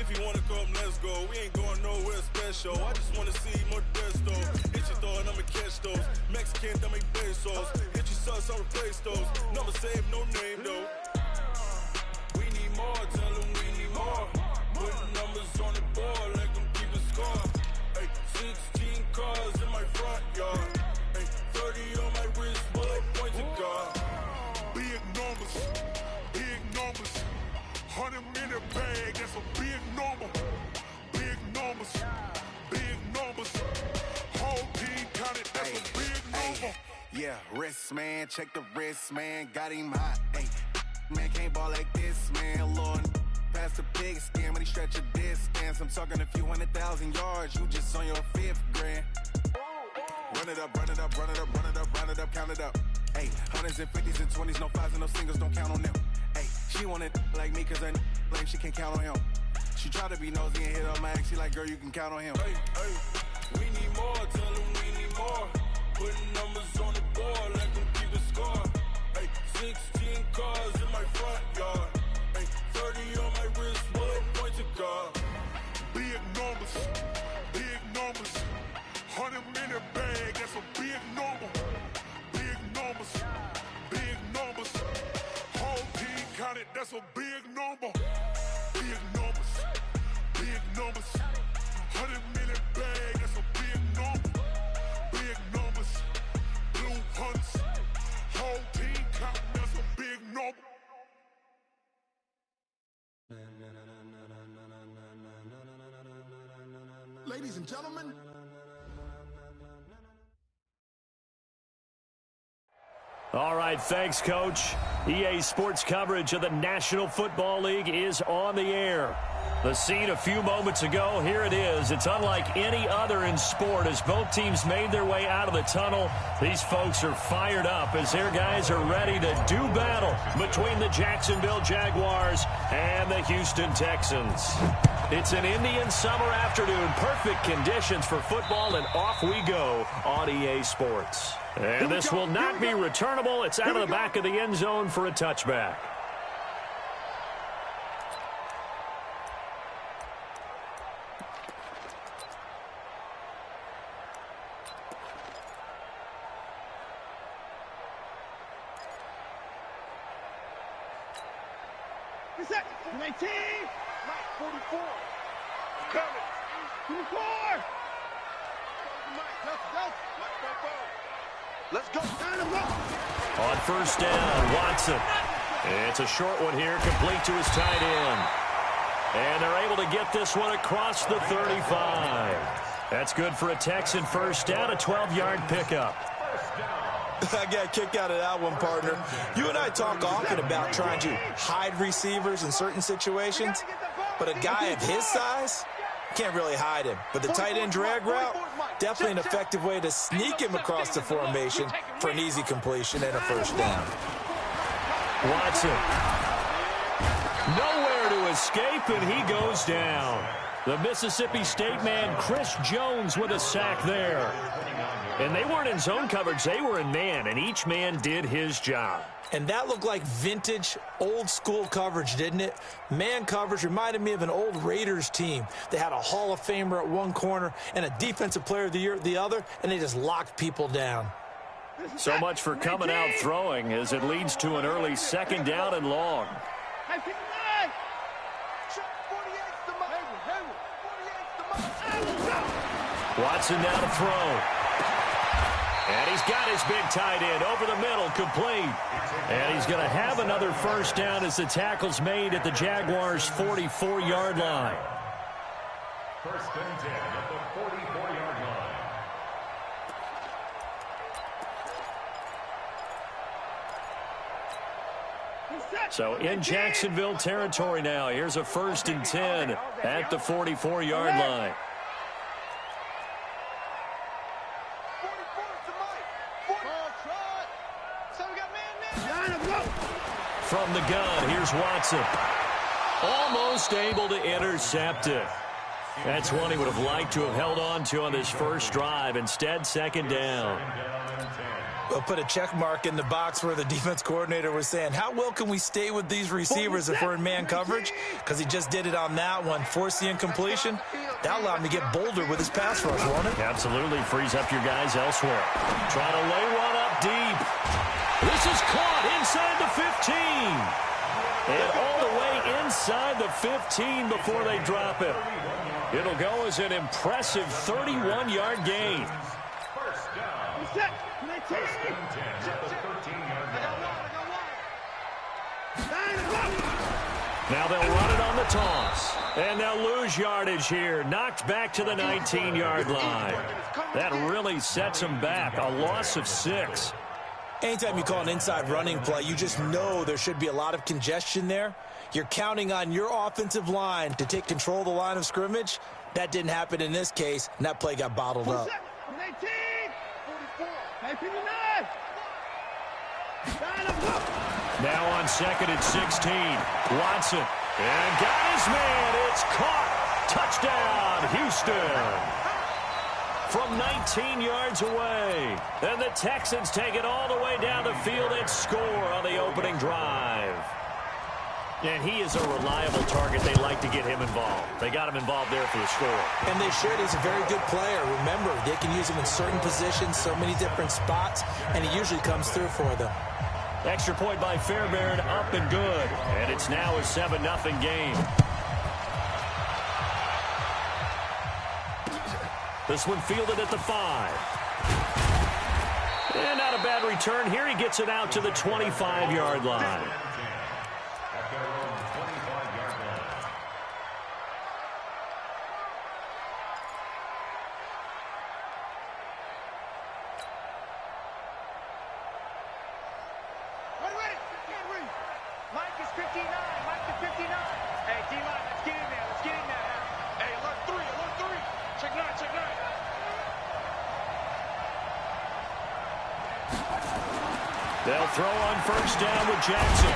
If you wanna come, let's go. We ain't going nowhere special. I just wanna see more Modesto. Hit your throw and I'ma catch those. Mexican, dame pesos. Hit your sus, I'll replace those. Number save, no name though. We need more, tell them we need more. Putting numbers on the board, let them keep the score. Ay, 16 cars in my front yard. Ay, 30 on my wrist, bullet point to God. Big numbers, big numbers. 100-minute bag, that's a big number. Big numbers, big numbers. Whole team counted, that's a big number. Yeah, wrist man, check the wrist man, got him hot. Ay, man can't ball like this, man. Lord, past the pig skin when he stretch a distance. I'm talking a few 100,000 yards, you just on your 5th grand. Run it up, run it up, run it up, run it up, run it up, count it up. Ay, 100s and 50s and 20s, no 5s and no singles, don't count on them. Ay, she want it like me cause her like she can't count on him. She try to be nosy and hit her max, she like, girl, you can count on him. Hey, hey, we need more, tell them we need more. Putting numbers on the board, let them keep the score. Hey, 16 cars in my front yard. Hey, 30 on my wrist, bullet point to God. Big numbers, big numbers. 100-minute bag, that's a big number. Big numbers, big numbers. Whole team counted, that's a big number. Big numbers, big numbers. 100-minute bag, that's a big number. Big numbers, blue hunts. Whole team counting, that's a big number. Ladies and gentlemen. All right, thanks, Coach. EA Sports coverage of the National Football League is on the air. The scene a few moments ago, here it is. It's unlike any other in sport as both teams made their way out of the tunnel. These folks are fired up as their guys are ready to do battle between the Jacksonville Jaguars and the Houston Texans. It's an Indian summer afternoon, perfect conditions for football, and off we go on EA Sports. And this will not be returnable. It's out of the back of the end zone for a touchback. Is that 19? 44. Coming. 24. Let's go. On first down, Watson. It's a short one here, complete to his tight end. And they're able to get this one across the 35. That's good for a Texan first down, a 12-yard pickup. I got a kick out of that one, partner. You and I talk often about trying to hide receivers in certain situations, but a guy of his size can't really hide him. But the tight end drag route, definitely an effective way to sneak him across the formation for an easy completion and a first down. Watson. Nowhere to escape, and he goes down. The Mississippi State man, Chris Jones, with a sack there. And they weren't in zone coverage, they were in man, and each man did his job. And that looked like vintage, old-school coverage, didn't it? Man coverage reminded me of an old Raiders team. They had a Hall of Famer at one corner and a Defensive Player of the Year at the other, and they just locked people down. So much for coming out throwing as it leads to an early second down and long. Watson now to throw. And he's got his big tight end over the middle, complete. And he's going to have another first down as the tackle's made at the Jaguars' 44-yard line. First and 10 at the 44-yard line. So in Jacksonville territory now. Here's a first and 10 at the 44-yard line. From the gun, here's Watson. Almost able to intercept it. That's one he would have liked to have held on to on this first drive. Instead, second down. We'll put a check mark in the box where the defense coordinator was saying, how well can we stay with these receivers if we're in man coverage? Because he just did it on that one, forced the incompletion. That allowed him to get bolder with his pass rush, won't it? Absolutely frees up your guys elsewhere. Trying to lay one up deep. This is caught inside the 15. And all the way inside the 15 before they drop it. It'll go as an impressive 31-yard gain. First down. First and 10 at the 13-yard line. Now they'll run it on the toss. And they'll lose yardage here. Knocked back to the 19-yard line. That really sets them back. A loss of 6. Anytime you call an inside running play, you just know there should be a lot of congestion there. You're counting on your offensive line to take control of the line of scrimmage. That didn't happen in this case, and that play got bottled up. Now on 2nd and 16, Watson. And got his man. It's caught. Touchdown, Houston. From 19 yards away. And the Texans take it all the way down the field and score on the opening drive. And he is a reliable target. They like to get him involved. They got him involved there for the score. And they should. He's a very good player. Remember, they can use him in certain positions, so many different spots, and he usually comes through for them. Extra point by Fairbairn, up and good. And it's now a 7-0 game. This one fielded at the 5. And not a bad return here. He gets it out to the 25-yard line. They'll throw on first down with Jackson.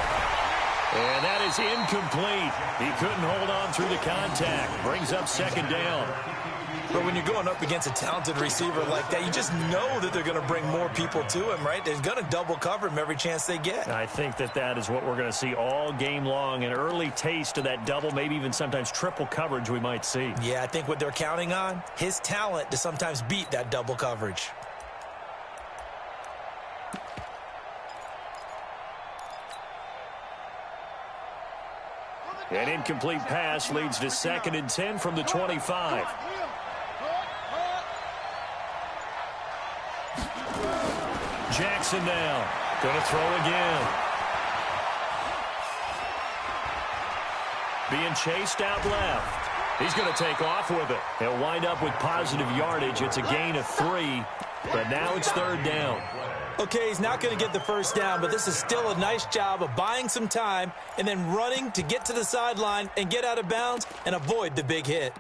And that is incomplete. He couldn't hold on through the contact. Brings up 2nd down. But when you're going up against a talented receiver like that, you just know that they're going to bring more people to him, right? They're going to double cover him every chance they get. I think that is what we're going to see all game long. An early taste of that double, maybe even sometimes triple coverage we might see. Yeah, I think what they're counting on, his talent to sometimes beat that double coverage. An incomplete pass leads to 2nd and 10 from the 25. Jackson now. Going to throw again. Being chased out left. He's going to take off with it. He'll wind up with positive yardage. It's a gain of 3, but now it's 3rd down. Okay, he's not going to get the first down, but this is still a nice job of buying some time and then running to get to the sideline and get out of bounds and avoid the big hit.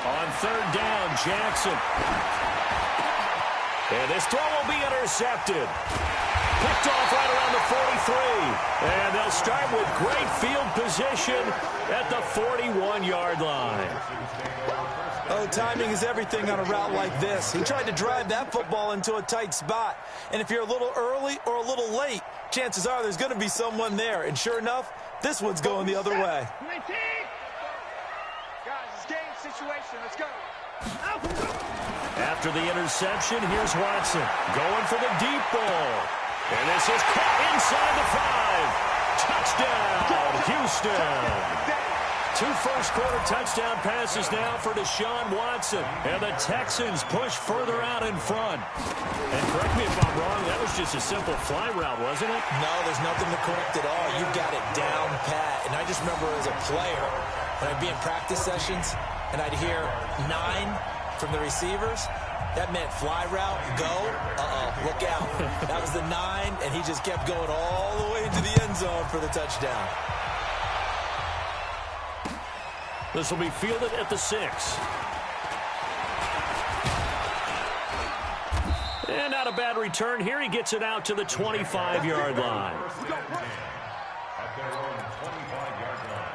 On 3rd down, Jackson. And this throw will be intercepted. Picked off right around the 43. And they'll start with great field position at the 41-yard line. Oh, timing is everything on a route like this. He tried to drive that football into a tight spot. And if you're a little early or a little late, chances are there's going to be someone there. And sure enough, this one's going the other way. Situation. Let's go. After the interception, here's Watson going for the deep ball. And this is caught inside the 5. Touchdown, Houston. 2 first-quarter touchdown passes now for Deshaun Watson. And the Texans push further out in front. And correct me if I'm wrong, that was just a simple fly route, wasn't it? No, there's nothing to correct at all. You've got it down pat. And I just remember as a player, when I'd be in practice sessions, and I'd hear 9 from the receivers, That meant fly route, go, look out. That was the 9, and he just kept going all the way into the end zone for the touchdown. This will be fielded at the 6. And not a bad return here. He gets it out to the 25-yard line. At their own 25-yard line.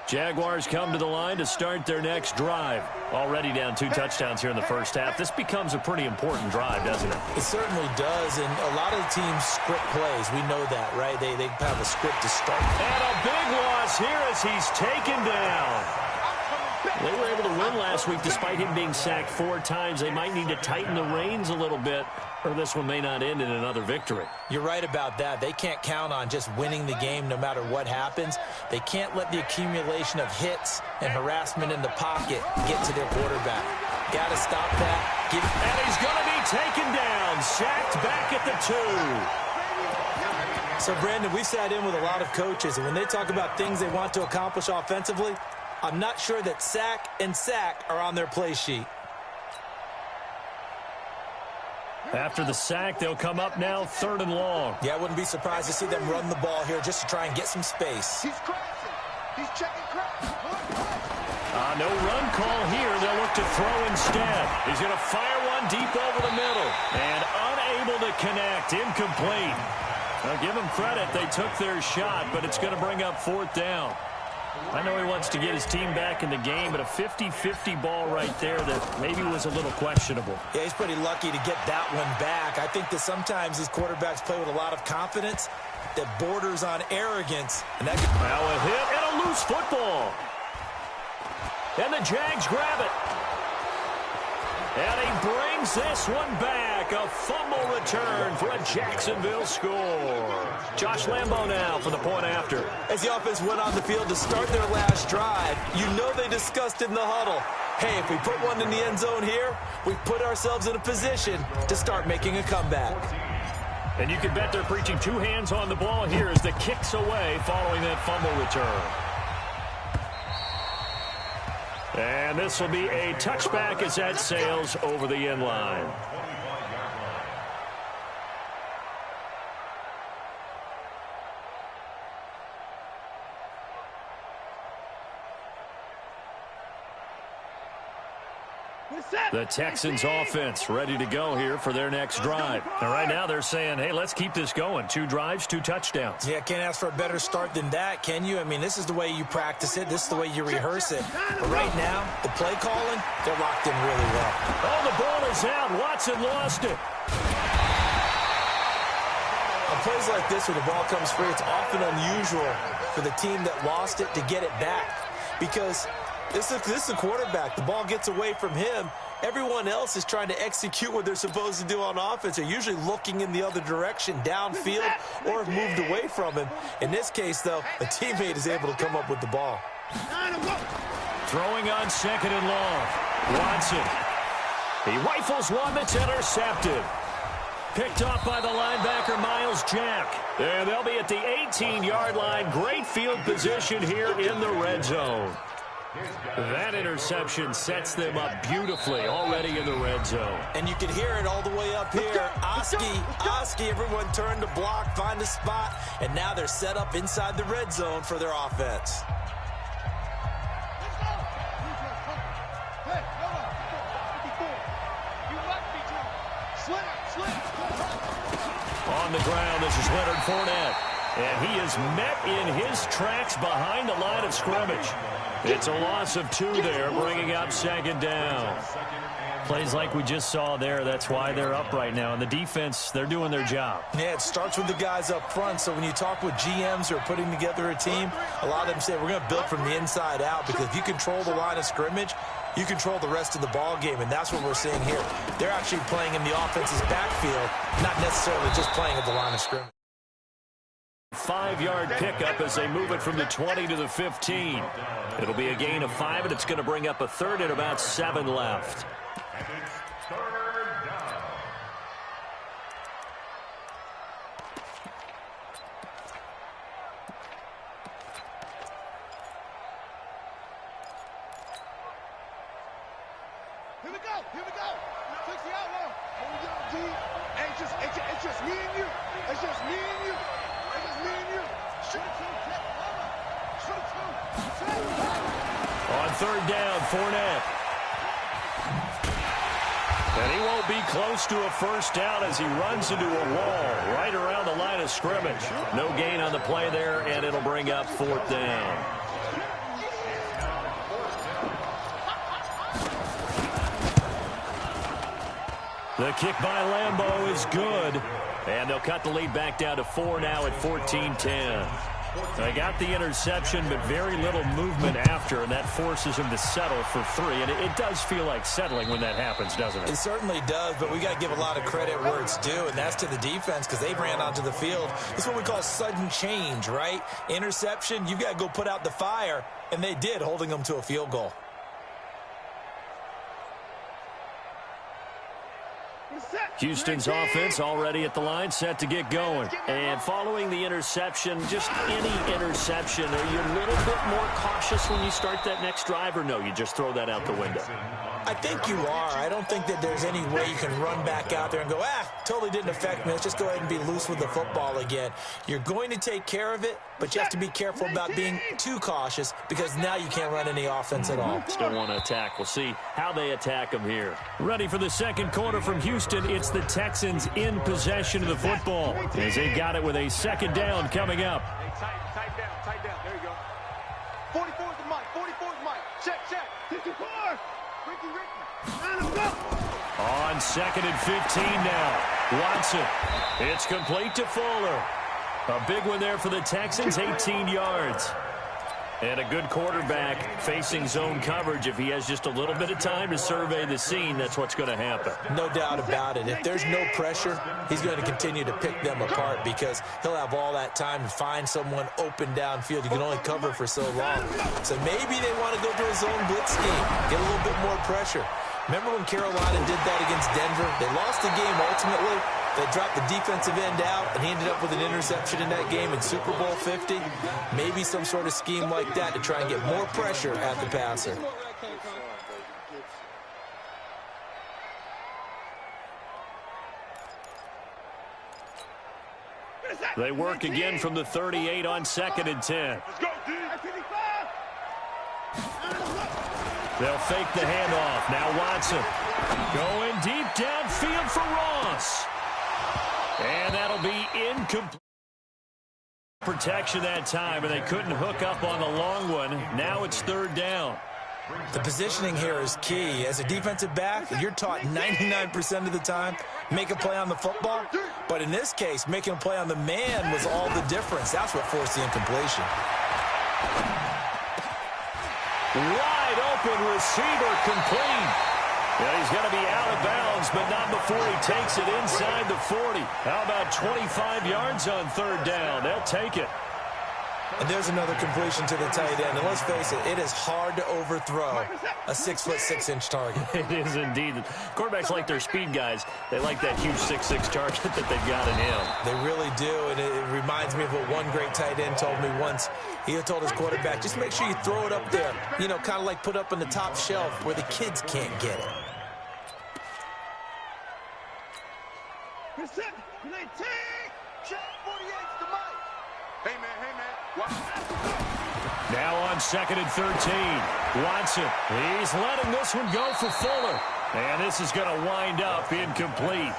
Jaguars come to the line to start their next drive. Already down 2 touchdowns here in the first half. This becomes a pretty important drive, doesn't it? It certainly does, and a lot of the teams script plays. We know that, right? They have a script to start. And a big loss here as he's taken down. They were able to win last week despite him being sacked 4 times. They might need to tighten the reins a little bit, or this one may not end in another victory. You're right about that. They can't count on just winning the game no matter what happens. They can't let the accumulation of hits and harassment in the pocket get to their quarterback. Got to stop that. And he's going to be taken down, sacked back at the 2. So, Brandon, we sat in with a lot of coaches, and when they talk about things they want to accomplish offensively, I'm not sure that sack and sack are on their play sheet. After the sack, they'll come up now 3rd and long. Yeah, I wouldn't be surprised to see them run the ball here just to try and get some space. He's crashing. He's checking crash. No run call here. They'll look to throw instead. He's going to fire one deep over the middle. And unable to connect. Incomplete. Now, give them credit. They took their shot, but it's going to bring up 4th down. I know he wants to get his team back in the game, but a 50-50 ball right there that maybe was a little questionable. Yeah, he's pretty lucky to get that one back. I think that sometimes these quarterbacks play with a lot of confidence that borders on arrogance. And that now a hit and a loose football. And the Jags grab it. And he brings this one back. A fumble return for a Jacksonville score. Josh Lambo now for the point after. As the offense went on the field to start their last drive, you know they discussed in the huddle, hey, if we put one in the end zone here, we put ourselves in a position to start making a comeback. And you can bet they're preaching 2 hands on the ball here as the kick's away following that fumble return. And this will be a touchback as that sails over the end line. The Texans offense ready to go here for their next drive. And right now they're saying, hey, let's keep this going. 2 drives, 2 touchdowns. Yeah, can't ask for a better start than that, can you? I mean, this is the way you practice it. This is the way you rehearse it. But right now, the play calling, they're locked in really well. Oh, the ball is out. Watson lost it. On plays like this where the ball comes free, it's often unusual for the team that lost it to get it back. Because this is a quarterback. The ball gets away from him. Everyone else is trying to execute what they're supposed to do on offense. They're usually looking in the other direction, downfield, or have moved away from him. In this case, though, a teammate is able to come up with the ball. Throwing on 2nd and long. Watson. He rifles one that's intercepted. Picked off by the linebacker, Miles Jack. And they'll be at the 18-yard line. Great field position here in the red zone. That interception sets them up beautifully already in the red zone. And you can hear it all the way up here. Oski, everyone turned to block, find a spot, and now they're set up inside the red zone for their offense. On the ground, this is Leonard Fournette. And he is met in his tracks behind the line of scrimmage. It's a loss of 2 there, bringing up 2nd down. Plays like we just saw there, that's why they're up right now. And the defense, they're doing their job. Yeah, it starts with the guys up front. So when you talk with GMs who are putting together a team, a lot of them say, we're going to build from the inside out. Because if you control the line of scrimmage, you control the rest of the ball game. And that's what we're seeing here. They're actually playing in the offense's backfield, not necessarily just playing at the line of scrimmage. 5-yard pickup as they move it from the 20 to the 15. It'll be a gain of 5, and it's going to bring up a 3rd and about 7 left. And it's 3rd down. D. It's just me and you. It's just me and you. It's just me and you. Shoot it two, Jet. Shoot it two. On third down, Fournette. And he won't be close to a first down as he runs into a wall right around the line of scrimmage. No gain on the play there, and it'll bring up fourth down. The kick by Lambeau is good, and they'll cut the lead back down to 4 now at 14-10. They got the interception, but very little movement after, and that forces him to settle for 3. And it does feel like settling when that happens, doesn't it? It certainly does, but we got to give a lot of credit where it's due, and that's to the defense because they ran onto the field. It's what we call sudden change, right? Interception, you've got to go put out the fire, and they did, holding them to a field goal. Houston's offense already at the line, set to get going. And following the interception, just any interception, are you a little bit more cautious when you start that next drive, or no, you just throw that out the window? I think you are. I don't think that there's any way you can run back out there and go, totally didn't affect me. Let's just go ahead and be loose with the football again. You're going to take care of it, but you have to be careful about being too cautious because now you can't run any offense at all. Still want to attack. We'll see how they attack them here. Ready for the second quarter from Houston. It's the Texans in possession of the football as they got it with a second down coming up. Tight down. There you go. 44 is the mic. 44 is the mic. Check. 54. Ricky. On second and 15 now. Watson. It's complete to Fuller. A big one there for the Texans, 18 yards. And a good quarterback facing zone coverage. If he has just a little bit of time to survey the scene, that's what's going to happen. No doubt about it. If there's no pressure, he's going to continue to pick them apart because he'll have all that time to find someone open downfield. You can only cover for so long. So maybe they want to go to a zone blitz scheme, get a little bit more pressure. Remember when Carolina did that against Denver? They lost the game ultimately. They dropped the defensive end out, and he ended up with an interception in that game in Super Bowl 50. Maybe some sort of scheme like that to try and get more pressure at the passer. They work again from the 38 on second and 10. They'll fake the handoff. Now Watson going deep downfield for Ross. And that'll be incomplete protection that time, and they couldn't hook up on the long one. Now it's third down. The positioning here is key. As a defensive back, you're taught 99% of the time, make a play on the football. But in this case, making a play on the man was all the difference. That's what forced the incompletion. Wide open receiver complete. Yeah, he's going to be out of bounds, but not before he takes it inside the 40. How about 25 yards on third down? They'll take it. And there's another completion to the tight end. And let's face it is hard to overthrow a 6'6" target. It is indeed. Quarterbacks like their speed guys. They like that huge 6'6" target that they've got in him. They really do, and it reminds me of what one great tight end told me once. He told his quarterback, just make sure you throw it up there, you know, kind of like put up on the top shelf where the kids can't get it. Now on second and 13, Watson. He's letting this one go for Fuller. And this is going to wind up incomplete.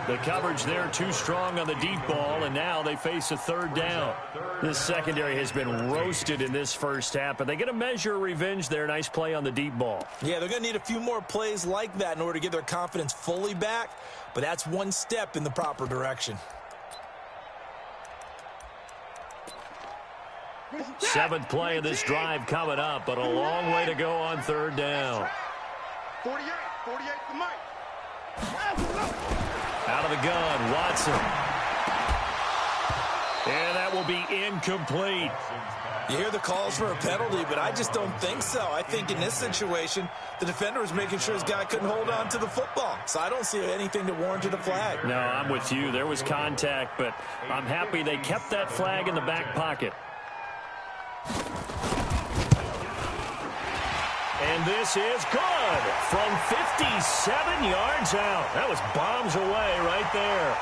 The coverage there too strong on the deep ball, and now they face a third down. This secondary has been roasted in this first half, but they get a measure of revenge there. Nice play on the deep ball. Yeah, they're going to need a few more plays like that in order to get their confidence fully back, but that's one step in the proper direction. Seventh play of this drive coming up, but a long way to go on third down. 48 the mic. Out of the gun, Watson. And that will be incomplete. You hear the calls for a penalty, but I just don't think so. I think in this situation, the defender was making sure his guy couldn't hold on to the football. So I don't see anything that warranted a flag. No, I'm with you. There was contact, but I'm happy they kept that flag in the back pocket. And And this is good from 57 yards out. That was bombs away right there.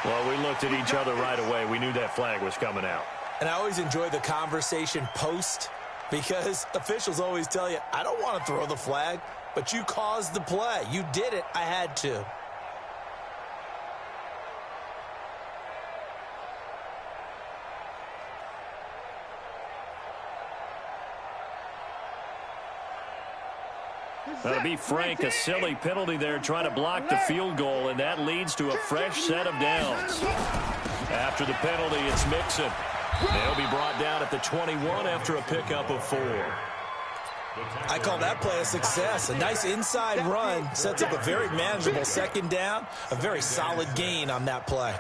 Well, we looked at each other right away. We knew that flag was coming out. And I always enjoy the conversation post because officials always tell you, I don't want to throw the flag, but you caused the play. You did it. I had to. To be frank, a silly penalty there trying to block the field goal, and that leads to a fresh set of downs. After the penalty, it's Mixon. They'll be brought down at the 21 after a pickup of 4. I call that play a success. A nice inside run sets up a very manageable second down, a very solid gain on that play.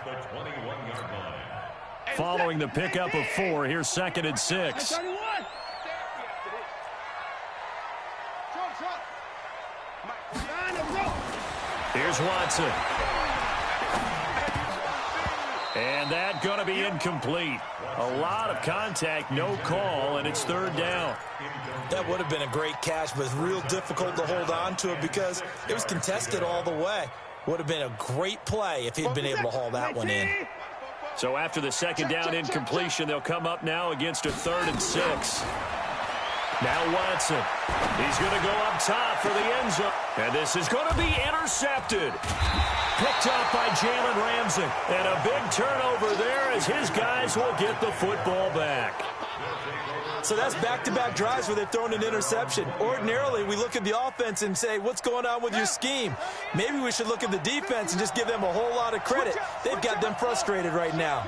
Following the pickup of 4, here's 2nd and 6. Here's Watson. And that's going to be incomplete. A lot of contact, no call, and it's 3rd down. That would have been a great catch, but it's real difficult to hold on to it because it was contested all the way. Would have been a great play if he'd been able to haul that one in. So after the 2nd down incompletion, they'll come up now against a 3rd and 6. Now Watson. He's going to go up top for the end zone. And this is going to be intercepted. Picked up by Jalen Ramsey. And a big turnover there as his guys will get the football back. So that's back-to-back drives where they're throwing an interception. Ordinarily, we look at the offense and say, what's going on with your scheme? Maybe we should look at the defense and just give them a whole lot of credit. They've got them frustrated right now.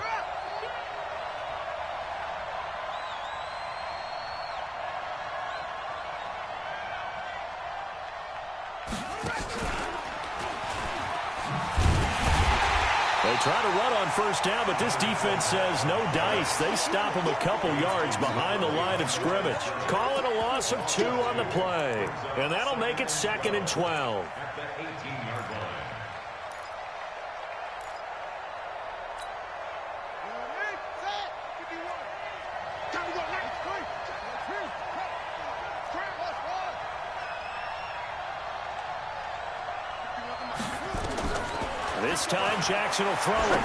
They try to run on 1st down, but this defense says no dice. They stop them a couple yards behind the line of scrimmage. Call it a loss of 2 on the play. And that'll make it 2nd and 12. This time, Jackson will throw it.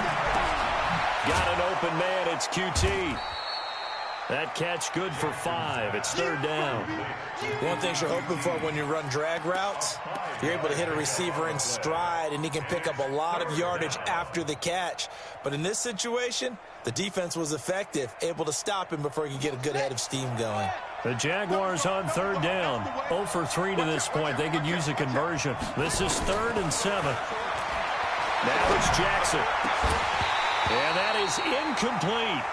Got an open man. It's QT. That catch good for 5. It's 3rd down. One thing you're hoping for when you run drag routes, you're able to hit a receiver in stride, and he can pick up a lot of yardage after the catch. But in this situation, the defense was effective, able to stop him before he could get a good head of steam going. The Jaguars on 3rd down. 0 for 3 to this point. They could use a conversion. This is 3rd and 7. Now it's Jackson. And that is incomplete.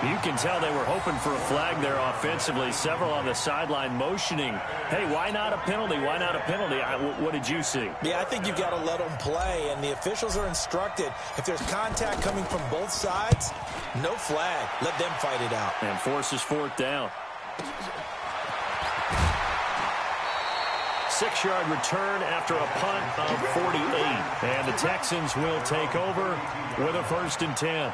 You can tell they were hoping for a flag there offensively. Several on the sideline motioning. Hey, why not a penalty? Why not a penalty? What did you see? Yeah, I think you've got to let them play, and the officials are instructed. If there's contact coming from both sides, no flag. Let them fight it out. And forces 4th down. 6-yard return after a punt of 48. And the Texans will take over with a 1st and 10.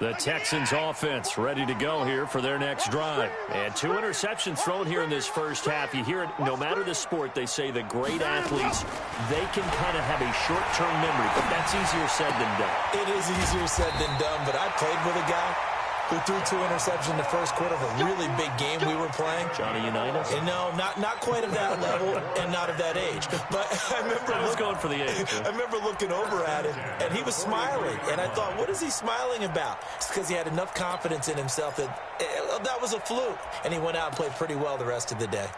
The Texans offense ready to go here for their next drive. And 2 interceptions thrown here in this first half. You hear it, no matter the sport, they say the great athletes, they can kind of have a short-term memory, but that's easier said than done. It is easier said than done, but I played with a guy who threw 2 interceptions in the first quarter of a really big game we were playing. Johnny Unitas? And no, not quite at that level and not of that age. But I remember I was going for the age. I remember looking over at him, and he was smiling. And I thought, what is he smiling about? It's because he had enough confidence in himself that that was a fluke. And he went out and played pretty well the rest of the day.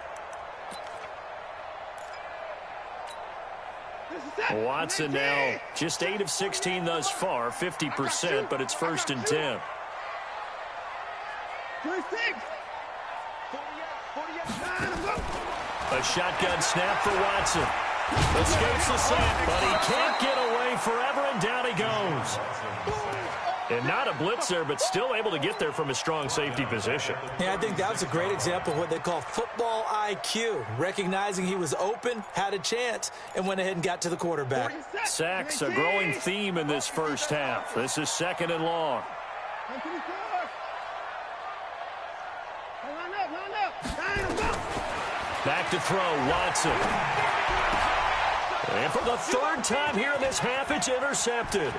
Watson now just 8 of 16 thus far, 50%, but it's 1st and 10. A shotgun snap for Watson. Escapes the sack, but he can't get away forever, and down he goes. And not a blitzer, but still able to get there from a strong safety position. Yeah, I think that was a great example of what they call football IQ. Recognizing he was open, had a chance, and went ahead and got to the quarterback. Sacks, a growing theme in this first half. This is 2nd and long. Back to throw, Watson. And for the 3rd time here in this half, it's intercepted.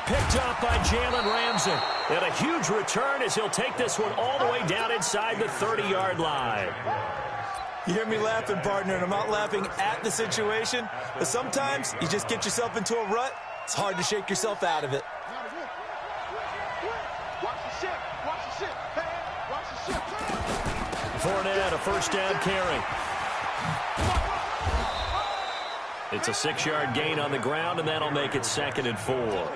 Picked up by Jalen Ramsey. And a huge return as he'll take this one all the way down inside the 30-yard line. You hear me laughing, partner, and I'm not laughing at the situation, but sometimes you just get yourself into a rut. It's hard to shake yourself out of it. Fournette, a 1st down carry. It's a 6-yard gain on the ground, and that'll make it 2nd and 4.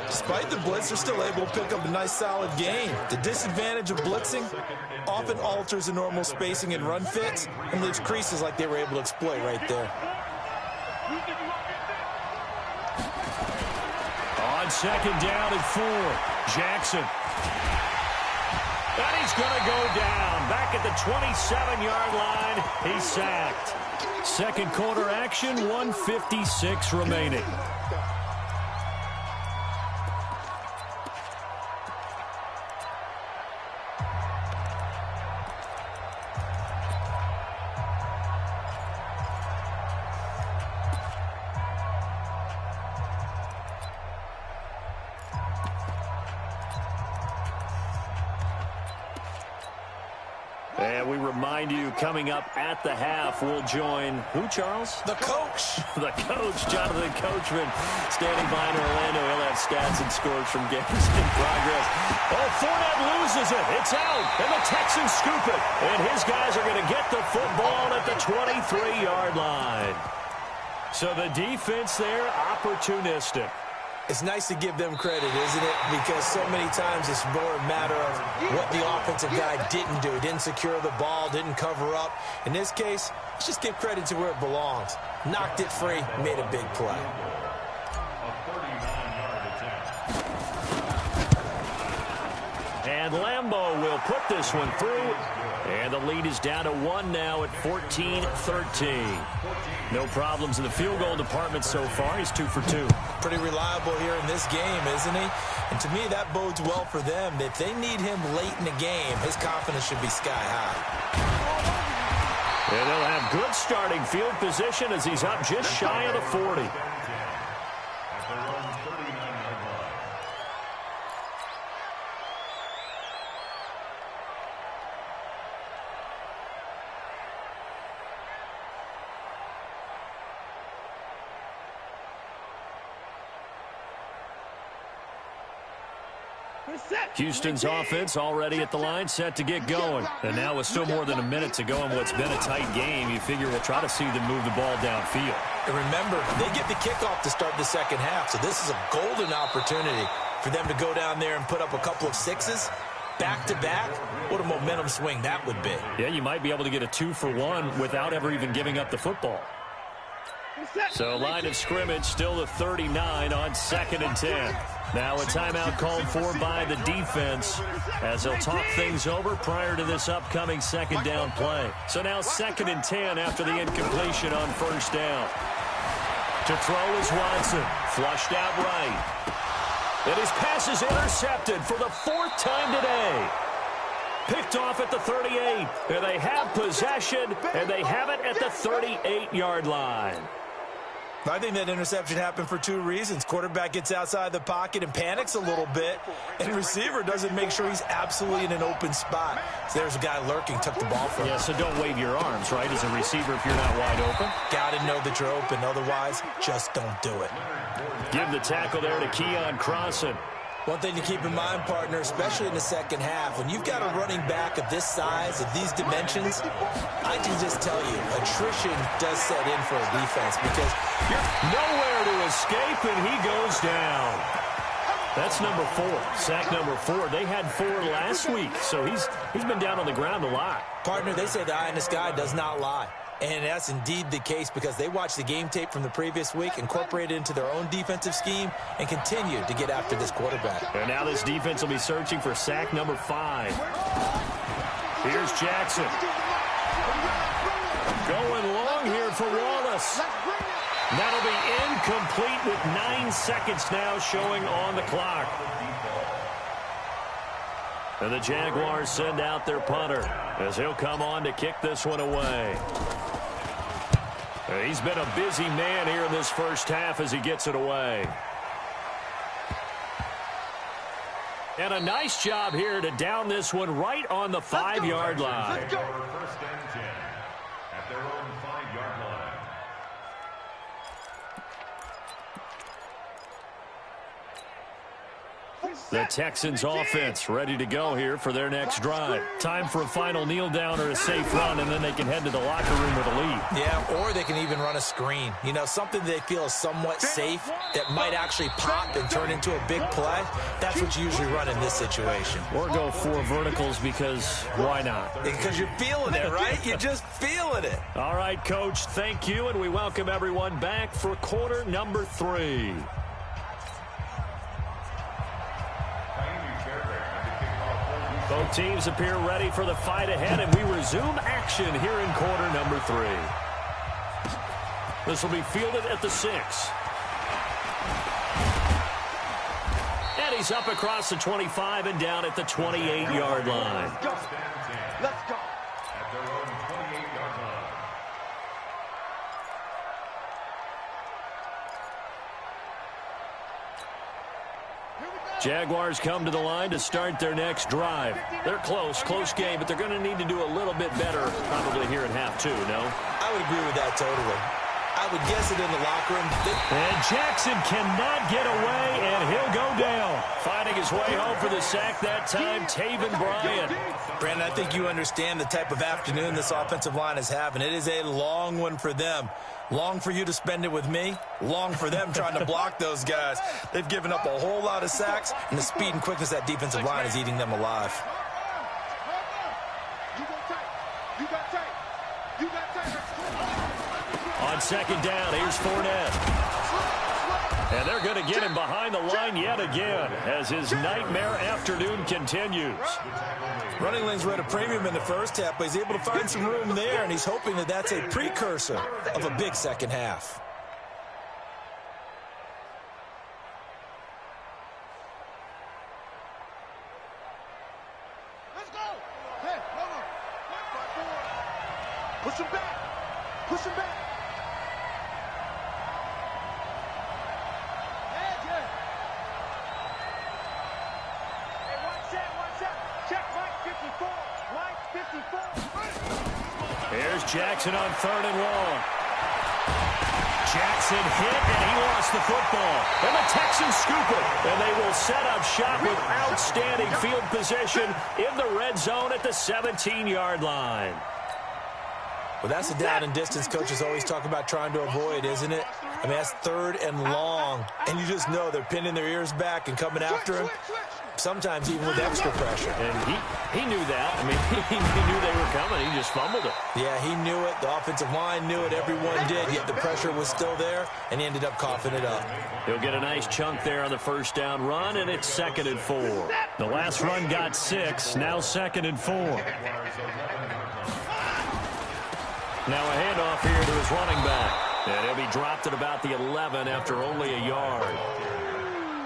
Despite the blitz, they're still able to pick up a nice, solid gain. The disadvantage of blitzing often alters the normal spacing and run fits and leaves creases like they were able to exploit right there. On 2nd down and 4, Jackson. And he's going to go down. Back at the 27-yard line, he's sacked. 2nd quarter action, 1:56 remaining. And we remind you, coming up at the half, we'll join who, Charles? The coach. The coach, Jonathan Coachman, standing by in Orlando. He'll have stats and scores from games in progress. Oh, Fournette loses it. It's out, and the Texans scoop it. And his guys are going to get the football at the 23-yard line. So the defense there, opportunistic. It's nice to give them credit, isn't it? Because so many times it's more a matter of what the offensive guy didn't do. Didn't secure the ball, didn't cover up. In this case, let's just give credit to where it belongs. Knocked it free, made a big play. And Lambeau will put this one through. And the lead is down to 1 now at 14-13. No problems in the field goal department so far. He's 2 for 2. Pretty reliable here in this game, isn't he? And to me, that bodes well for them. If they need him late in the game, his confidence should be sky high. And they'll have good starting field position as he's up just shy of the 40. Houston's offense already at the line, set to get going. And now with still more than a minute to go in what's been a tight game, you figure we'll try to see them move the ball downfield. And remember, they get the kickoff to start the second half, so this is a golden opportunity for them to go down there and put up a couple of sixes back-to-back. What a momentum swing that would be. Yeah, you might be able to get a 2-for-1 without ever even giving up the football. So line of scrimmage still the 39 on 2nd and 10. Now a timeout called for by the defense as they'll talk things over prior to this upcoming 2nd down play. So now 2nd and 10 after the incompletion on 1st down. To throw is Watson. Flushed out right. And his pass is intercepted for the 4th time today. Picked off at the 38. And they have possession, and they have it at the 38-yard line. I think that interception happened for 2 reasons. Quarterback gets outside the pocket and panics a little bit, and receiver doesn't make sure he's absolutely in an open spot. So there's a guy lurking, took the ball from him. Yeah, so don't wave your arms, right, as a receiver if you're not wide open. Got to know that you're open. Otherwise, just don't do it. Give the tackle there to Keon Crossan. One thing to keep in mind, partner, especially in the second half, when you've got a running back of this size, of these dimensions, I can just tell you, attrition does set in for a defense because you're nowhere to escape, and he goes down. That's number 4, sack number 4. They had 4 last week, so he's been down on the ground a lot. Partner, they say the eye in the sky does not lie. And that's indeed the case because they watched the game tape from the previous week, incorporated it into their own defensive scheme, and continued to get after this quarterback. And now this defense will be searching for sack number 5. Here's Jackson. Going long here for Wallace. That'll be incomplete with 9 seconds now showing on the clock. And the Jaguars send out their punter as he'll come on to kick this one away. He's been a busy man here in this first half as he gets it away. And a nice job here to down this one right on the 5-yard line. First and 10 at their own 5-yard line. The Texans offense ready to go here for their next drive. Time for a final kneel down or a safe run, and then they can head to the locker room with a lead. Yeah, or they can even run a screen. You know, something they feel is somewhat safe that might actually pop and turn into a big play. That's what you usually run in this situation. Or go 4 verticals because why not? Because you're feeling it, right? You're just feeling it. All right, Coach, thank you, and we welcome everyone back for quarter number 3. Both teams appear ready for the fight ahead, and we resume action here in quarter number 3. This will be fielded at the 6. And he's up across the 25 and down at the 28-yard line. Let's go. At their own 28-yard line. Jaguars come to the line to start their next drive. They're close game, but they're going to need to do a little bit better probably here in half 2, no? I would agree with that totally. I would guess it in the locker room. And Jackson cannot get away, and he'll go down. Finding his way home for the sack that time, Taven Bryan. Brandon, I think you understand the type of afternoon this offensive line is having. It is a long one for them. Long for you to spend it with me. Long for them trying to block those guys. They've given up a whole lot of sacks, and the speed and quickness of that defensive line is eating them alive. On second down, here's Fournette. And they're going to get him behind the line yet again as his nightmare afternoon continues. Running lanes were at a premium in the first half, but he's able to find some room there, and he's hoping that that's a precursor of a big second half. Let's go. Hey, hold on. Push him back. Push him back. Here's Jackson on 3rd and long. Jackson hit, and he lost the football. And the Texans scoop it. And they will set up shop with outstanding field position in the red zone at the 17-yard line. Well, that's the down and distance coaches always talk about trying to avoid, isn't it? I mean, that's 3rd and long. And you just know they're pinning their ears back and coming after him. Sometimes even with extra pressure. And he knew that. I mean, he knew they were coming. He just fumbled it. Yeah, he knew it. The offensive line knew it. Everyone did. Yet the pressure was still there, and he ended up coughing it up. He'll get a nice chunk there on the first down run, and it's 2nd and 4. The last run got 6. Now 2nd and 4. Now a handoff here to his running back. And he'll be dropped at about the 11 after only a yard.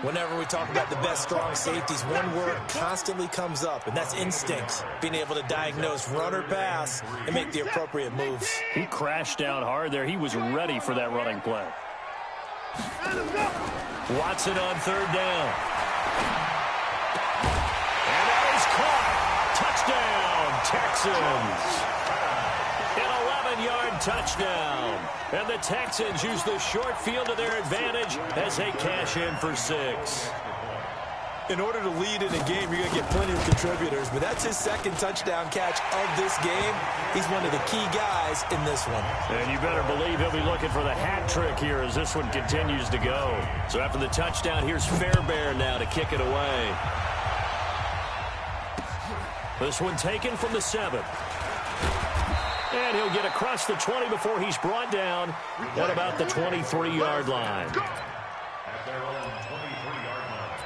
Whenever we talk about the best strong safeties, one word constantly comes up, and that's instinct. Being able to diagnose run or pass and make the appropriate moves. He crashed down hard there. He was ready for that running play. Watson on 3rd down. And that is caught. Touchdown, Texans. An 11-yard touchdown. And the Texans use the short field to their advantage as they cash in for 6. In order to lead in a game, you're going to get plenty of contributors, but that's his 2nd touchdown catch of this game. He's one of the key guys in this one. And you better believe he'll be looking for the hat trick here as this one continues to go. So after the touchdown, here's Fairbairn now to kick it away. This one taken from the 7. And he'll get across the 20 before he's brought down at about the 23-yard line. At their own 23-yard line.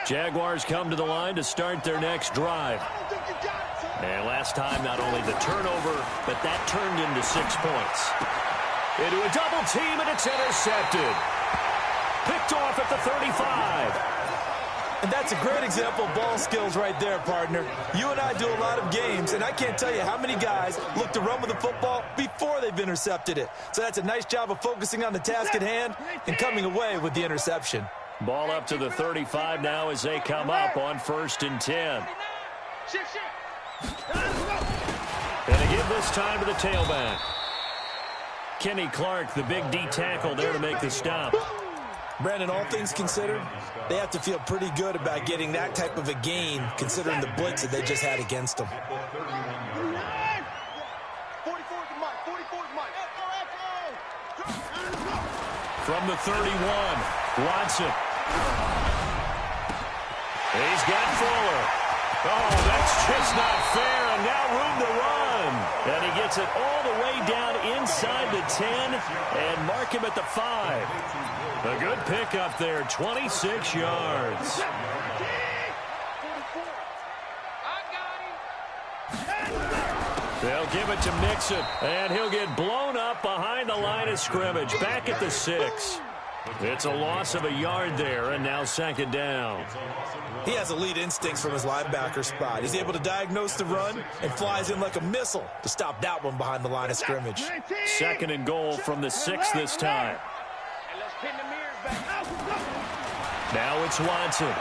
Jaguars come to the line to start their next drive. And last time, not only the turnover, but that turned into 6 points. Into a double team, and it's intercepted. Picked off at the 35. And that's a great example of ball skills right there, partner. You and I do a lot of games, and I can't tell you how many guys look to run with the football before they've intercepted it. So that's a nice job of focusing on the task at hand and coming away with the interception. Ball up to the 35 now as they come up on 1st and 10. And again this time to the tailback. Kenny Clark, the big D tackle there to make the stop. Brandon, all things considered, they have to feel pretty good about getting that type of a gain considering the blitz that they just had against them. From the 31, Watson. He's got Fuller. Oh, that's just not fair, and now room to run. And he gets it all the way down inside the 10 and mark him at the 5. A good pickup there, 26 yards. They'll give it to Mixon, and he'll get blown up behind the line of scrimmage, back at the 6. It's a loss of a yard there, and now 2nd down. He has elite instincts from his linebacker spot. He's able to diagnose the run and flies in like a missile to stop that one behind the line of scrimmage. 2nd and goal from the 6 this time. Now it's Watson.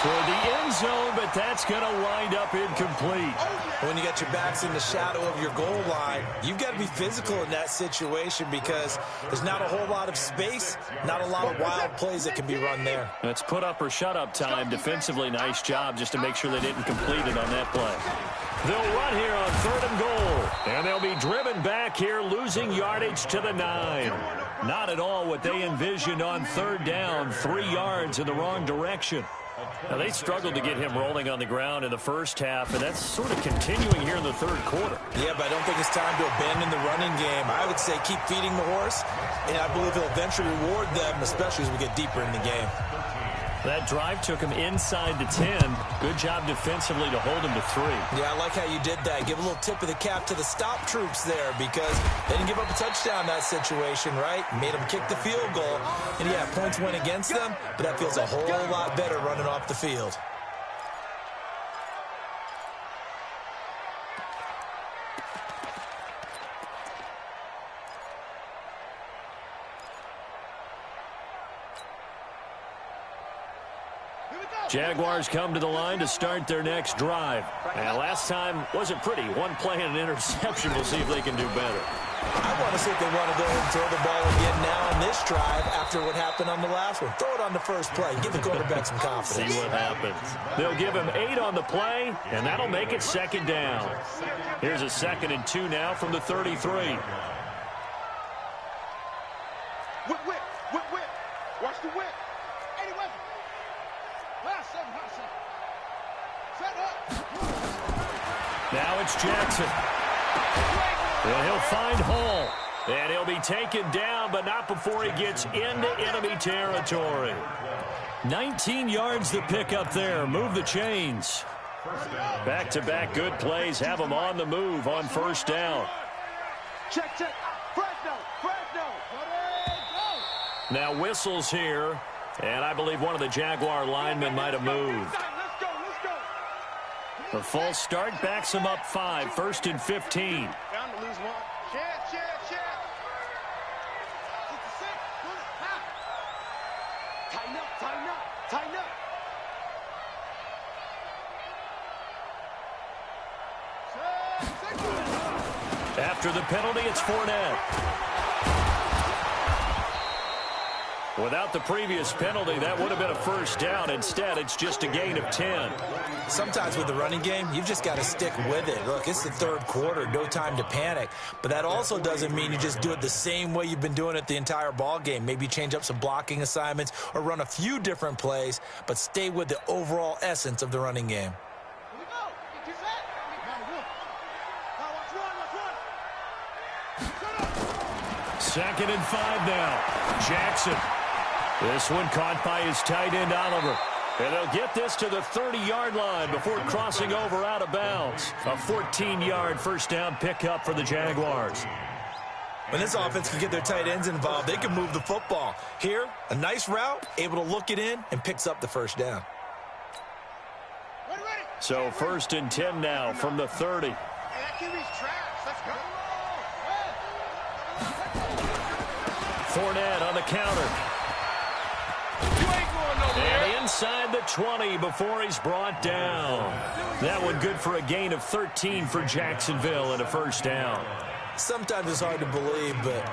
Toward the end zone, but that's going to wind up incomplete. When you got your backs in the shadow of your goal line, you've got to be physical in that situation because there's not a whole lot of space, not a lot of wild plays that can be run there. It's put up or shut up time. Defensively, nice job just to make sure they didn't complete it on that play. They'll run here on 3rd and goal, and they'll be driven back here, losing yardage to the 9. Not at all what they envisioned on 3rd down, 3 yards in the wrong direction. Now, they struggled to get him rolling on the ground in the first half, and that's sort of continuing here in the 3rd quarter. Yeah, but I don't think it's time to abandon the running game. I would say keep feeding the horse, and I believe he'll eventually reward them, especially as we get deeper in the game. That drive took him inside the 10. Good job defensively to hold him to 3. Yeah, I like how you did that. Give a little tip of the cap to the stop troops there because they didn't give up a touchdown in that situation, right? Made them kick the field goal. And, yeah, points went against them, but that feels a whole lot better running off the field. Jaguars come to the line to start their next drive. And last time wasn't pretty. One play and an interception. We'll see if they can do better. I want to see if they want to go ahead and throw the ball again now on this drive after what happened on the last one. Throw it on the first play. Give the quarterback some confidence. See what happens. They'll give him 8 on the play, and that'll make it 2nd down. Here's a 2nd and 2 now from the 33. Whip. Watch the whip. 80 weapon. Last 7. Set up. Now it's Jackson. And he'll find Hall. And he'll be taken down, but not before he gets into enemy territory. 19 yards to pick up there. Move the chains. Back-to-back good plays have them on the move on 1st down. Check. Fresno. Now whistles here, and I believe one of the Jaguar linemen might have moved. Let's go. The false start backs him up 5, 1st and 15. Bound to lose one. Check. Tighten up. Check. After the penalty, it's Fournette. Without the previous penalty, that would have been a first down. Instead, it's just a gain of 10. Sometimes with the running game, you've just got to stick with it. Look, it's the third quarter, no time to panic. But that also doesn't mean you just do it the same way you've been doing it the entire ball game. Maybe change up some blocking assignments or run a few different plays, but stay with the overall essence of the running game. Second and 5 now. Jackson. This one caught by his tight end, Oliver. And they'll get this to the 30-yard line before crossing over out of bounds. A 14-yard first down pickup for the Jaguars. When this offense can get their tight ends involved, they can move the football. Here, a nice route, able to look it in, and picks up the first down. So 1st and 10 now from the 30. Fournette on the counter. And inside the 20 before he's brought down. That one good for a gain of 13 for Jacksonville and a first down. Sometimes it's hard to believe, but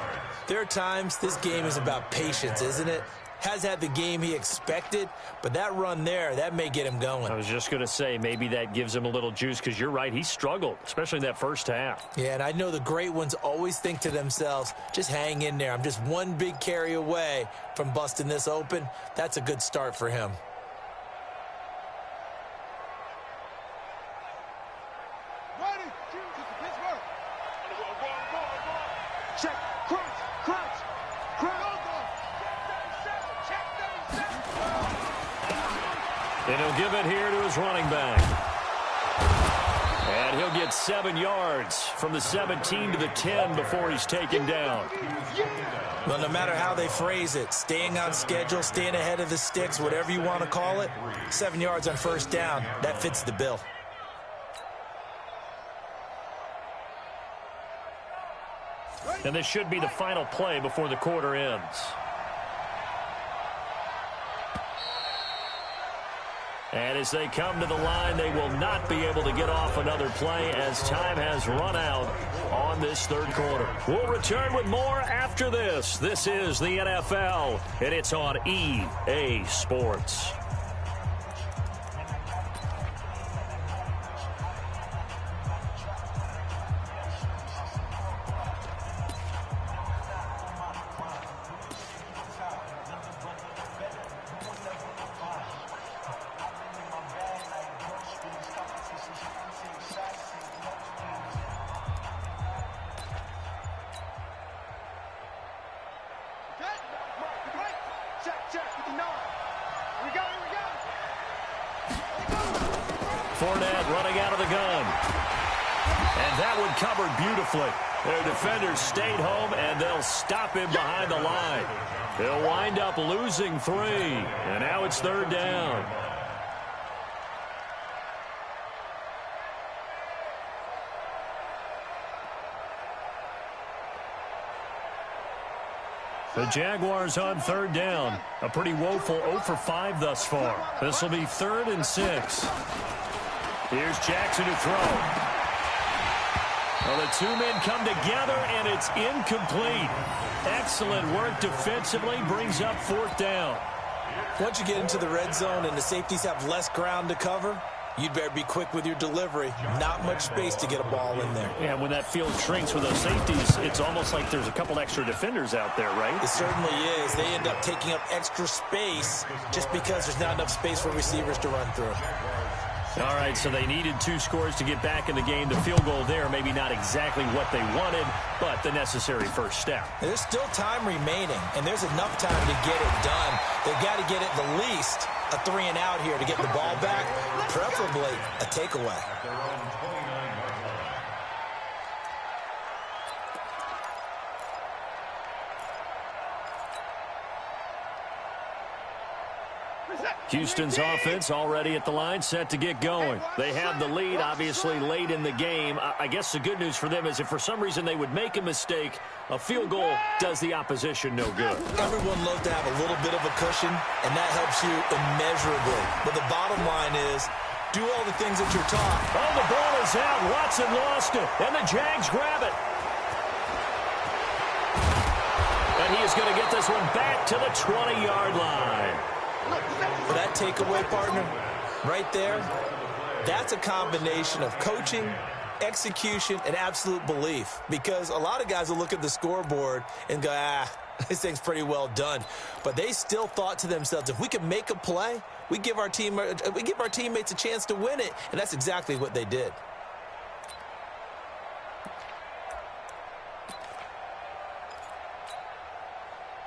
there are times this game is about patience, isn't it? Has had the game he expected, but that run there, that may get him going. I was just going to say, maybe that gives him a little juice, because you're right, he struggled, especially in that first half. Yeah, and I know the great ones always think to themselves, just hang in there. I'm just one big carry away from busting this open. That's a good start for him. And he'll give it here to his running back. And he'll get 7 yards from the 17 to the 10 before he's taken down. Well, no matter how they phrase it, staying on schedule, staying ahead of the sticks, whatever you want to call it, 7 yards on first down, that fits the bill. And this should be the final play before the quarter ends. And as they come to the line, they will not be able to get off another play as time has run out on this third quarter. We'll return with more after this. This is the NFL, and it's on EA Sports. Fournette running out of the gun. And that one covered beautifully. Their defenders stayed home, and they'll stop him behind the line. They'll wind up losing 3. And now it's third down. The Jaguars on third down. A pretty woeful 0 for 5 thus far. This will be 3rd and 6. Here's Jackson to throw. Well, the two men come together, and it's incomplete. Excellent work defensively, brings up 4th down. Once you get into the red zone and the safeties have less ground to cover, you'd better be quick with your delivery. Not much space to get a ball in there. Yeah, when that field shrinks with those safeties, it's almost like there's a couple extra defenders out there, right? It certainly is. They end up taking up extra space just because there's not enough space for receivers to run through. All right, so they needed 2 scores to get back in the game. The field goal there, maybe not exactly what they wanted, but the necessary first step. There's still time remaining, and there's enough time to get it done. They've got to get at the least a 3 and out here to get the ball back, preferably a takeaway. Houston's offense already at the line, set to get going. They have the lead, obviously, late in the game. I guess the good news for them is if for some reason they would make a mistake, a field goal does the opposition no good. Everyone loves to have a little bit of a cushion, and that helps you immeasurably. But the bottom line is, do all the things that you're taught. Oh, the ball is out. Watson lost it, and the Jags grab it. And he is going to get this one back to the 20-yard line. For that takeaway, partner, right there, that's a combination of coaching, execution, and absolute belief. Because a lot of guys will look at the scoreboard and go, this thing's pretty well done. But they still thought to themselves, if we can make a play, we give our teammates a chance to win it. And that's exactly what they did.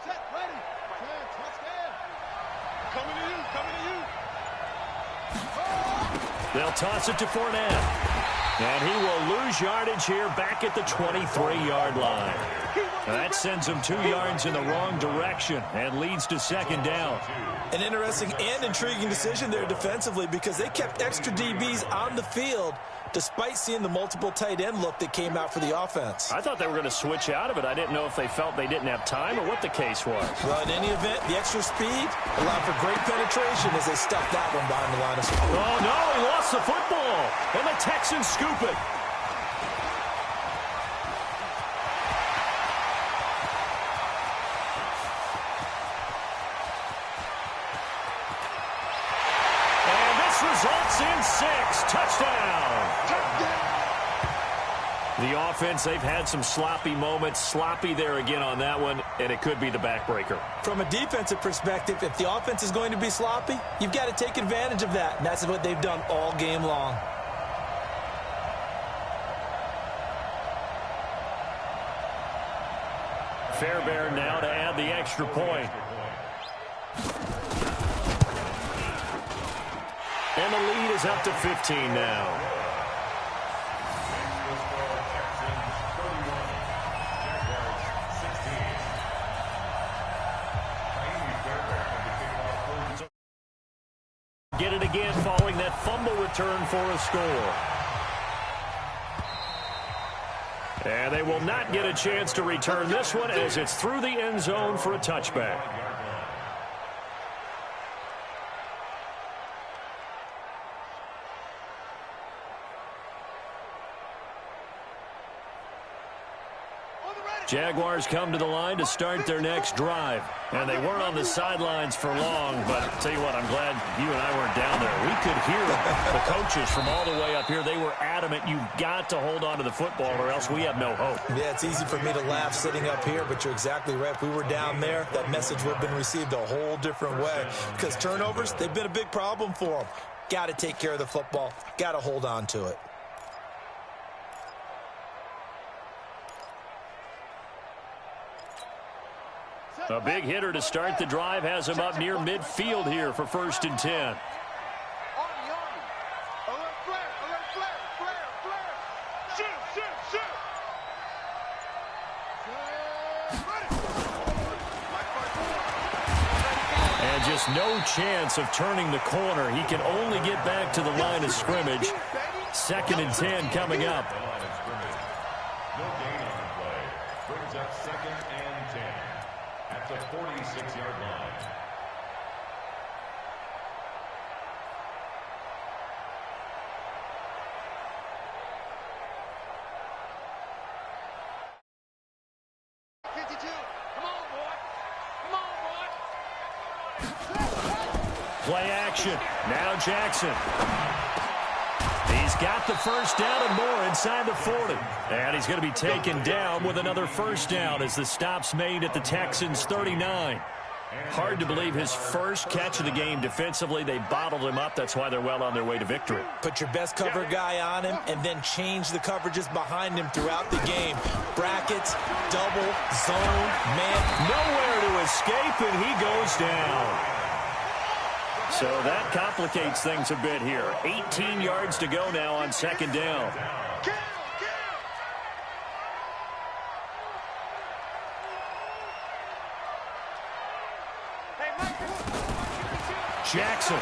Set, ready. Touchdown. Coming to you, coming to you. They'll toss it to Fournette. And he will lose yardage here back at the 23-yard line. That sends him 2 yards in the wrong direction and leads to second down. An interesting and intriguing decision there defensively because they kept extra DBs on the field despite seeing the multiple tight end look that came out for the offense. I thought they were going to switch out of it. I didn't know if they felt they didn't have time or what the case was. Well, in any event, the extra speed allowed for great penetration as they stuffed that one behind the line of scrimmage. Oh, no, he lost the football. And the Texans scoop it. And this results in 6. Touchdown. The offense, they've had some sloppy moments. Sloppy there again on that one, and it could be the backbreaker. From a defensive perspective, if the offense is going to be sloppy, you've got to take advantage of that, and that's what they've done all game long. Fairbairn now to add the extra point. And the lead is up to 15 now. Get it again following that fumble return for a score. And they will not get a chance to return this one as it's through the end zone for a touchback. Jaguars come to the line to start their next drive. And they weren't on the sidelines for long, but I'll tell you what, I'm glad you and I weren't down there. We could hear the coaches from all the way up here. They were adamant, you've got to hold on to the football or else we have no hope. Yeah, it's easy for me to laugh sitting up here, but you're exactly right. If we were down there, that message would have been received a whole different way. Because turnovers, they've been a big problem for them. Got to take care of the football. Got to hold on to it. A big hitter to start the drive has him up near midfield here for 1st and 10. Alert flare, flare. Shoot. And just no chance of turning the corner. He can only get back to the line of scrimmage. 2nd and 10 coming up. No gain on the play. Brings up 2nd and 10. At the 46-yard line. Play action. Now Jackson. He's got the first down and more inside the 40. And he's going to be taken down with another first down as the stop's made at the Texans' 39. Hard to believe his first catch of the game defensively. They bottled him up. That's why they're well on their way to victory. Put your best cover guy on him and then change the coverages behind him throughout the game. Brackets, double, zone, man. Nowhere to escape, and he goes down. So that complicates things a bit here. 18 yards to go now on 2nd down. Jackson.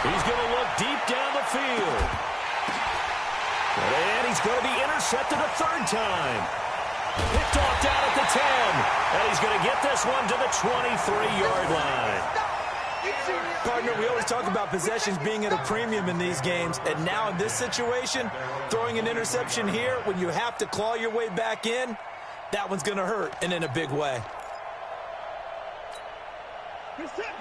He's going to look deep down the field. And he's going to be intercepted a 3rd time. Picked off down at the 10. And he's going to get this one to the 23-yard line. Partner, we always talk about possessions being at a premium in these games, and now in this situation, throwing an interception here when you have to claw your way back in, that one's going to hurt, and in a big way.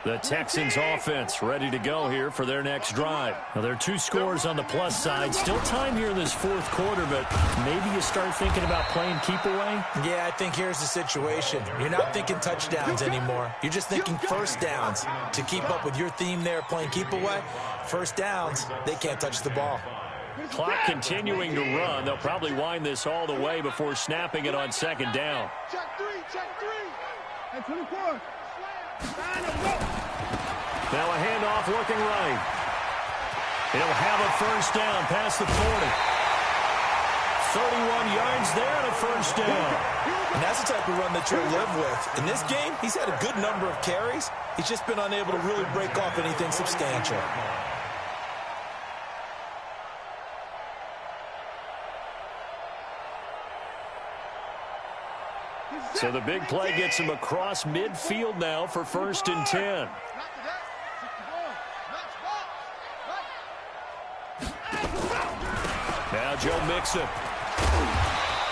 The Texans offense ready to go here for their next drive. Now, there are 2 scores on the plus side. Still time here in this 4th quarter, but maybe you start thinking about playing keep away? Yeah, I think here's the situation. You're not thinking touchdowns anymore. You're just thinking first downs. To keep up with your theme there, playing keep away, first downs, they can't touch the ball. Clock continuing to run. They'll probably wind this all the way before snapping it on 2nd down. Check 3, check 3. Hey, 24. Now a handoff working right. He'll have a first down past the 40. 31 yards there and a first down. And that's the type of run that you'll live with. In this game, he's had a good number of carries. He's just been unable to really break off anything substantial. So the big play gets him across midfield now for 1st and 10. Now Joe Mixon.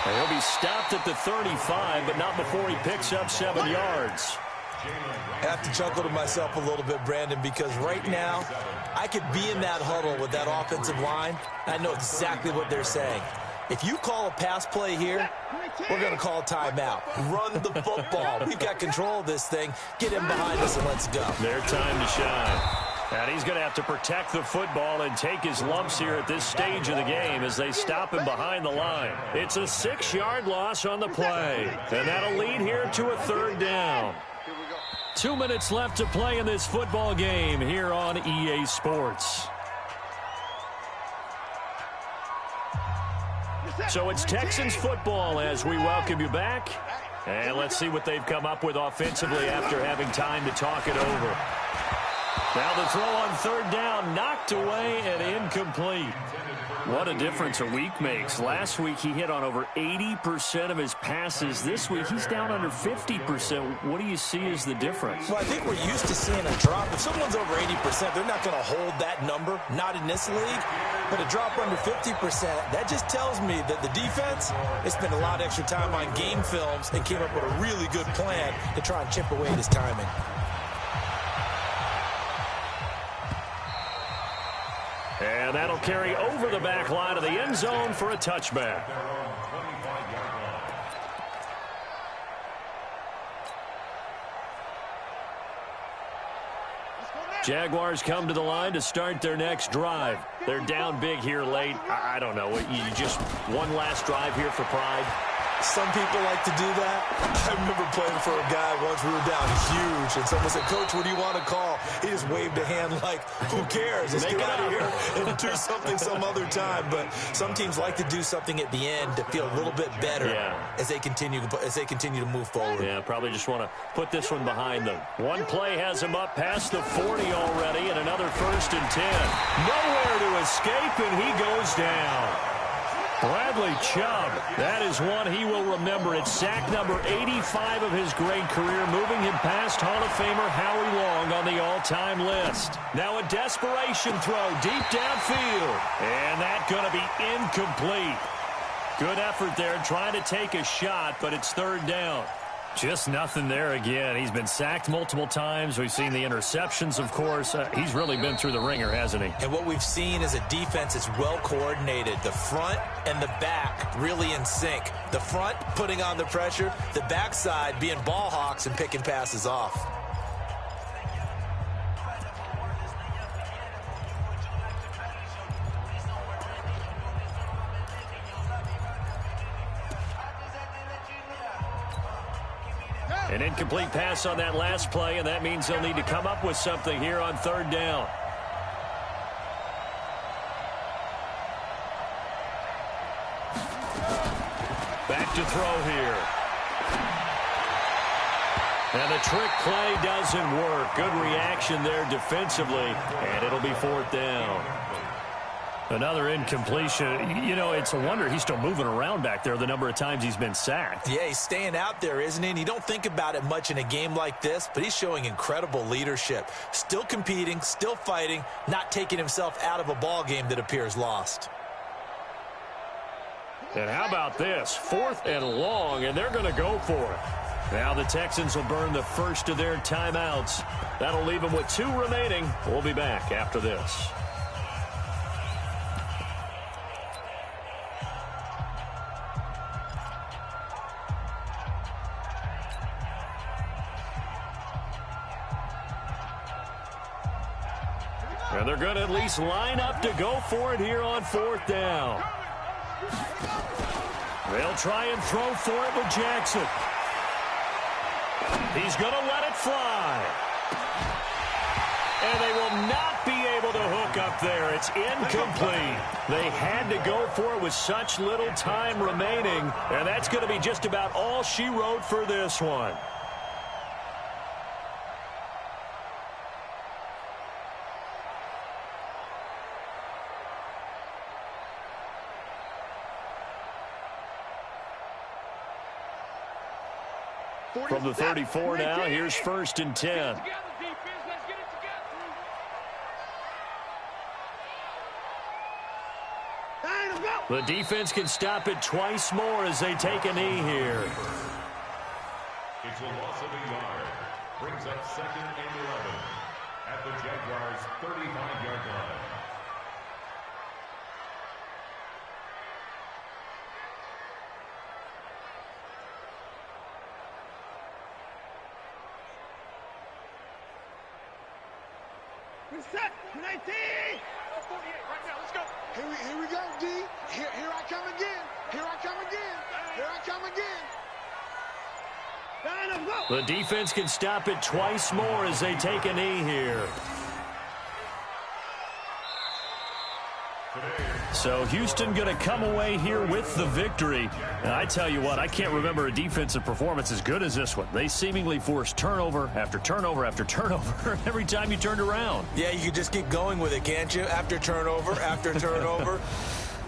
He'll be stopped at the 35, but not before he picks up 7 yards. I have to chuckle to myself a little bit, Brandon, because right now I could be in that huddle with that offensive line. I know exactly what they're saying. If you call a pass play here, we're going to call timeout. Run the football. We've got control of this thing. Get him behind us and let's go. Their time to shine. And he's going to have to protect the football and take his lumps here at this stage of the game as they stop him behind the line. It's a 6-yard loss on the play. And that'll lead here to a 3rd down. 2 minutes left to play in this football game here on EA Sports. So it's Texans football as we welcome you back. And let's see what they've come up with offensively after having time to talk it over. Now the throw on 3rd down, knocked away and incomplete. What a difference a week makes. Last week he hit on over 80% of his passes. This week he's down under 50%. What do you see as the difference? Well, I think we're used to seeing a drop. If someone's over 80%, they're not going to hold that number, not in this league. But a drop under 50%, that just tells me that the defense has spent a lot of extra time on game films and came up with a really good plan to try and chip away at his timing. And that'll carry over the back line of the end zone for a touchback. Jaguars come to the line to start their next drive. They're down big here late. I don't know. You just one last drive here for pride. Some people like to do that. I remember playing for a guy once. We were down huge, and someone said, "Coach, what do you want to call?" He just waved a hand like, "Who cares? Let's get out of here and do something some other time." But some teams like to do something at the end to feel a little bit better as they continue to move forward. Yeah, probably just want to put this one behind them. One play has him up past the 40 already, and another 1st and 10. Nowhere to escape, and he goes down. Bradley Chubb, that is one he will remember. It's sack number 85 of his great career, moving him past Hall of Famer Howie Long on the all-time list. Now a desperation throw deep downfield, and that's going to be incomplete. Good effort there, trying to take a shot, but it's 3rd down. Just nothing there again. He's been sacked multiple times. We've seen the interceptions, of course. He's really been through the ringer, hasn't he? And what we've seen is a defense that's well coordinated. The front and the back really in sync. The front putting on the pressure. The backside being ball hawks and picking passes off. An incomplete pass on that last play, and that means they'll need to come up with something here on 3rd down. Back to throw here. And the trick play doesn't work. Good reaction there defensively, and it'll be 4th down. Another incompletion. You know, it's a wonder he's still moving around back there the number of times he's been sacked. Yeah, he's staying out there, isn't he? And you don't think about it much in a game like this, but he's showing incredible leadership. Still competing, still fighting, not taking himself out of a ball game that appears lost. And how about this? 4th and long, and they're going to go for it. Now the Texans will burn the first of their timeouts. That'll leave them with 2 remaining. We'll be back after this. And they're going to at least line up to go for it here on 4th down. They'll try and throw for it with Jackson. He's going to let it fly. And they will not be able to hook up there. It's incomplete. They had to go for it with such little time remaining. And that's going to be just about all she wrote for this one. From the 34 now, here's 1st and 10. The defense can stop it twice more as they take a knee here. It's a loss of a yard. Brings up 2nd and 11 at the Jaguars' 35-yard line. Set. 19. 48 right now. Let's go. Here we go, D. Here I come again. Here I come again. Here I come again. The defense can stop it twice more as they take a knee here. So Houston going to come away here with the victory. And I tell you what, I can't remember a defensive performance as good as this one. They seemingly forced turnover after turnover after turnover every time you turned around. Yeah, you can just keep going with it, can't you? After turnover, after turnover.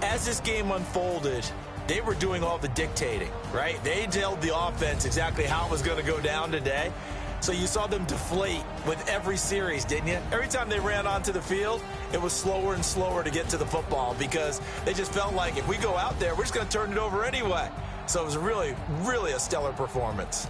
As this game unfolded, they were doing all the dictating, right? They told the offense exactly how it was going to go down today. So you saw them deflate with every series, didn't you? Every time they ran onto the field, it was slower and slower to get to the football because they just felt like if we go out there, we're just going to turn it over anyway. So it was really, really a stellar performance.